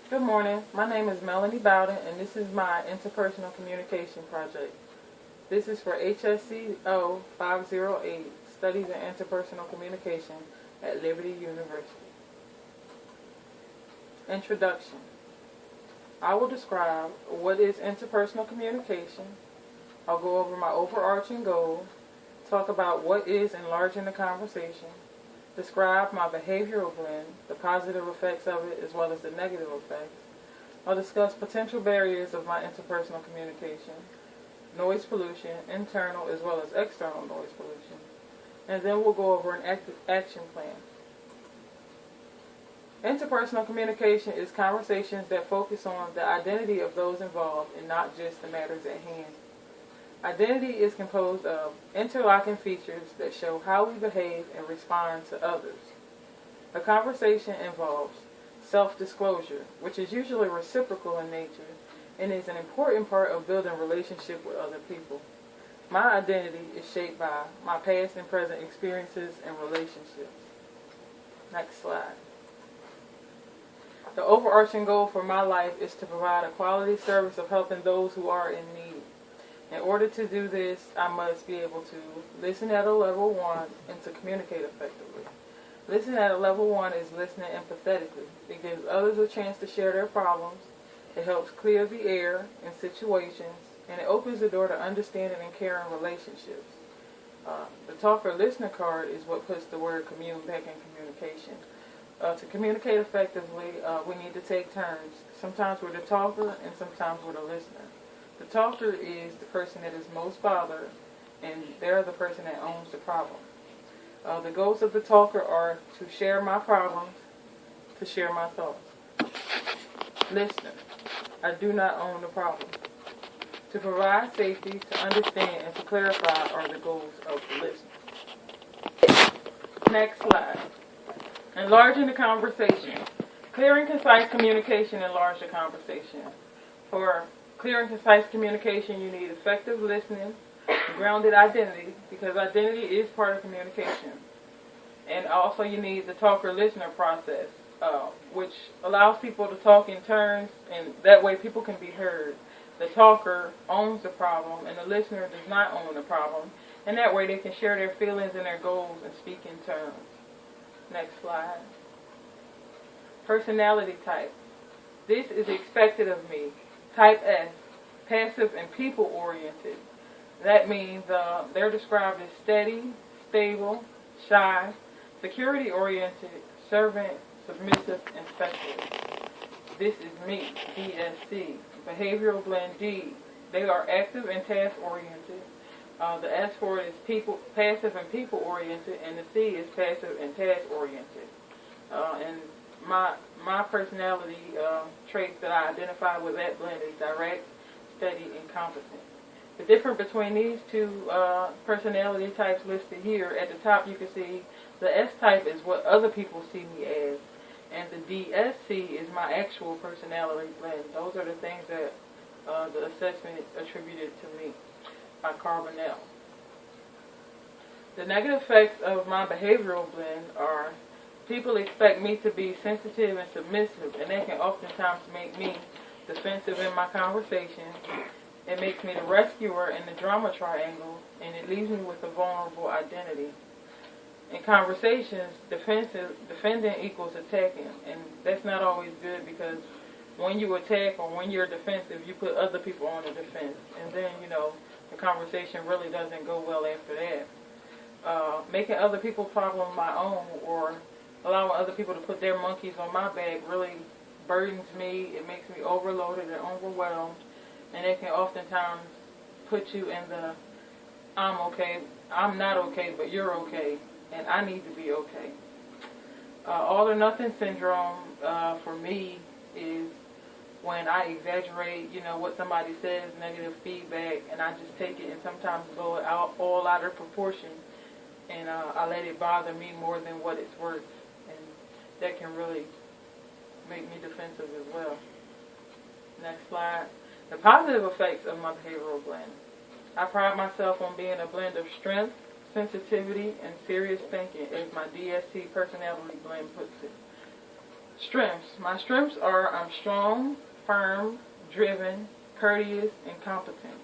Good morning. My name is Melanie Bowden, and this is my interpersonal communication project. This is for HSCO 508, Studies in Interpersonal Communication at Liberty University. Introduction. I will describe what is interpersonal communication. I'll go over my overarching goal, talk about what is enlarging the conversation, describe my behavioral blend, the positive effects of it as well as the negative effects. I'll discuss potential barriers of my interpersonal communication, noise pollution, internal as well as external noise pollution, and then we'll go over an action plan. Interpersonal communication is conversations that focus on the identity of those involved and not just the matters at hand. Identity is composed of interlocking features that show how we behave and respond to others. A conversation involves self-disclosure, which is usually reciprocal in nature and is an important part of building relationship with other people. My identity is shaped by my past and present experiences and relationships. Next slide. The overarching goal for my life is to provide a quality service of helping those who are in need. In order to do this, I must be able to listen at a level 1 and to communicate effectively. Listening at a level 1 is listening empathetically. It gives others a chance to share their problems. It helps clear the air in situations, and it opens the door to understanding and caring relationships. The talker-listener card is what puts the word commune back in communication. To communicate effectively, we need to take turns. Sometimes we're the talker and sometimes we're the listener. The talker is the person that is most bothered, and they're the person that owns the problem. The goals of the talker are to share my problems, to share my thoughts. Listener, I do not own the problem. To provide safety, to understand, and to clarify are the goals of the listener. Next slide. Enlarging the conversation. Clear and concise communication enlarge the conversation. For clear and concise communication, you need effective listening, grounded identity, because identity is part of communication. And also you need the talker-listener process, which allows people to talk in turns, and that way people can be heard. The talker owns the problem, and the listener does not own the problem, and that way they can share their feelings and their goals and speak in terms. Next slide. Personality type. This is expected of me. Type S, passive and people-oriented. That means they're described as steady, stable, shy, security-oriented, servant, submissive, and specialist. This is me, DSC. Behavioral blend D. They are active and task-oriented. The S for it is people, passive and people-oriented, and the C is passive and task-oriented. And my personality traits that I identify with that blend is direct, steady, and competent. The difference between these two personality types listed here, at the top you can see the S type is what other people see me as, and the DSC is my actual personality blend. Those are the things that the assessment attributed to me by Carbonell. The negative effects of my behavioral blend are people expect me to be sensitive and submissive, and that can oftentimes make me defensive in my conversation. It makes me the rescuer in the drama triangle, and it leaves me with a vulnerable identity. In conversations, defending equals attacking, and that's not always good, because when you attack or when you're defensive, you put other people on the defense, and then, the conversation really doesn't go well after that. Making other people's problems my own, or allowing other people to put their monkeys on my back, really burdens me. It makes me overloaded and overwhelmed, and it can oftentimes put you in the I'm okay, I'm not okay, but you're okay, and I need to be okay. All or nothing syndrome for me is when I exaggerate, what somebody says, negative feedback, and I just take it and sometimes go all out of proportion, and I let it bother me more than what it's worth, and that can really make me defensive as well. Next slide. The positive effects of my behavioral blend. I pride myself on being a blend of strength, sensitivity, and serious thinking, as my DSC personality blend puts it. Strengths. My strengths are I'm strong, firm, driven, courteous, and competent.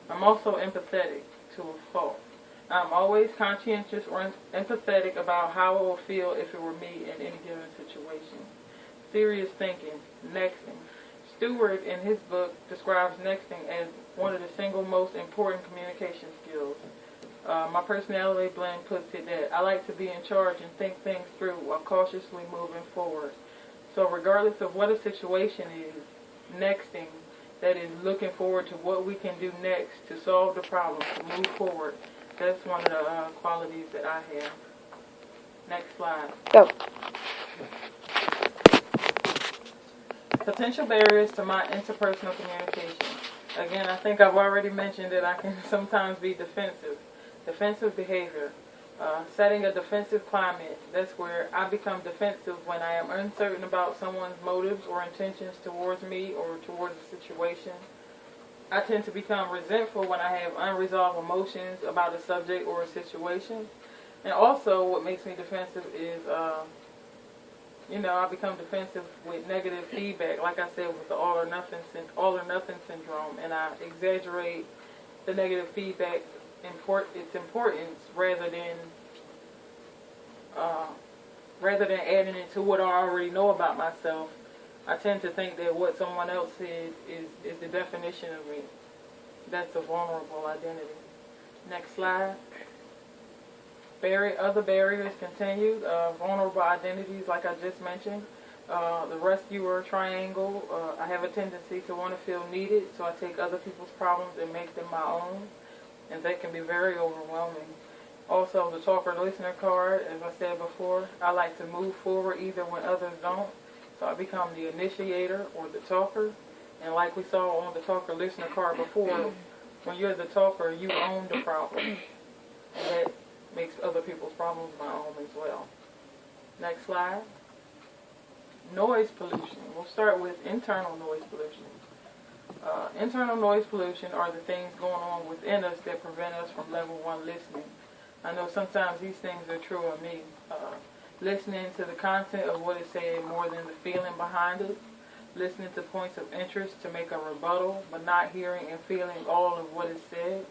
I'm also empathetic to a fault. I'm always conscientious or empathetic about how I will feel if it were me in any given situation. Serious thinking. Nexting. Stewart, in his book, describes nexting as one of the single most important communication skills. My personality blend puts it that I like to be in charge and think things through while cautiously moving forward. So regardless of what a situation is, nexting, that is looking forward to what we can do next to solve the problem, to move forward, that's one of the qualities that I have. Next slide. Go. Potential barriers to my interpersonal communication. Again, I think I've already mentioned that I can sometimes be defensive. Defensive behavior. Setting a defensive climate. That's where I become defensive when I am uncertain about someone's motives or intentions towards me or towards the situation. I tend to become resentful when I have unresolved emotions about a subject or a situation. And also what makes me defensive is, I become defensive with negative feedback, like I said, with the all or nothing syndrome, and I exaggerate the negative feedback, its importance, rather than adding it to what I already know about myself. I tend to think that what someone else said is the definition of me. That's a vulnerable identity. Next slide. Other barriers continued. Vulnerable identities, like I just mentioned. The rescuer triangle. I have a tendency to want to feel needed, so I take other people's problems and make them my own. And that can be very overwhelming. Also, the talker-listener card, as I said before, I like to move forward even when others don't. So I become the initiator or the talker. And like we saw on the talker-listener card before, when you're the talker, you own the problem. And that makes other people's problems my own as well. Next slide. Noise pollution. We'll start with internal noise pollution. Internal noise pollution are the things going on within us that prevent us from level 1 listening. I know sometimes these things are true of me. Listening to the content of what is said more than the feeling behind it. Listening to points of interest to make a rebuttal, but not hearing and feeling all of what is said.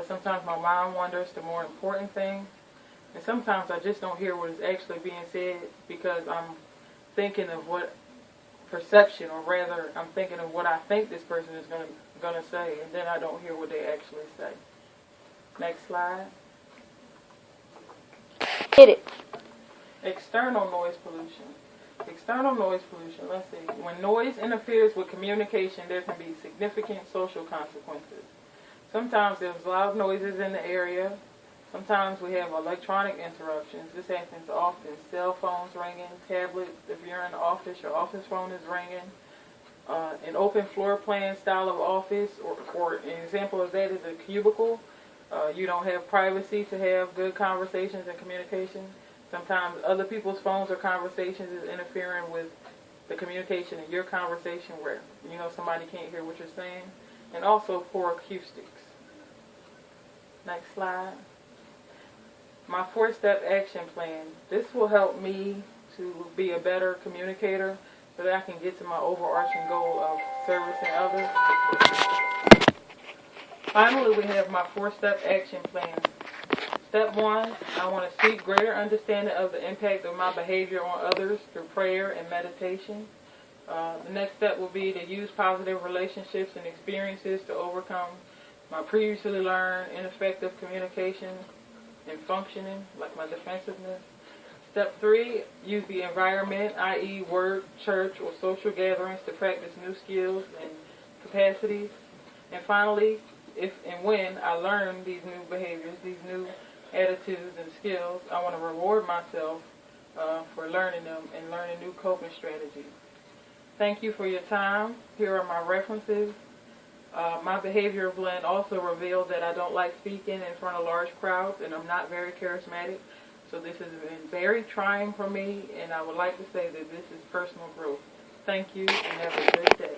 Sometimes my mind wanders to more important things. And sometimes I just don't hear what is actually being said because I'm thinking of what perception, or rather I'm thinking of what I think this person is going to say, and then I don't hear what they actually say. Next slide. Hit it. External noise pollution. External noise pollution, let's see. When noise interferes with communication, there can be significant social consequences. Sometimes there's loud noises in the area. Sometimes we have electronic interruptions. This happens often. Cell phones ringing, tablets. If you're in the office, your office phone is ringing. An open floor plan style of office, or an example of that is a cubicle. You don't have privacy to have good conversations and communication. Sometimes other people's phones or conversations is interfering with the communication in your conversation where, somebody can't hear what you're saying. And also poor acoustics. Next slide. My 4-step action plan. This will help me to be a better communicator so that I can get to my overarching goal of servicing others. Finally, we have my 4-step action plan. Step 1, I want to seek greater understanding of the impact of my behavior on others through prayer and meditation. The next step will be to use positive relationships and experiences to overcome my previously learned ineffective communication and functioning, like my defensiveness. Step 3, use the environment, i.e. work, church, or social gatherings to practice new skills and capacities. And finally, if and when I learn these new behaviors, these new attitudes and skills, I want to reward myself for learning them and learning new coping strategies. Thank you for your time. Here are my references. My behavioral blend also revealed that I don't like speaking in front of large crowds, and I'm not very charismatic. So this has been very trying for me, and I would like to say that this is personal growth. Thank you, and have a good day.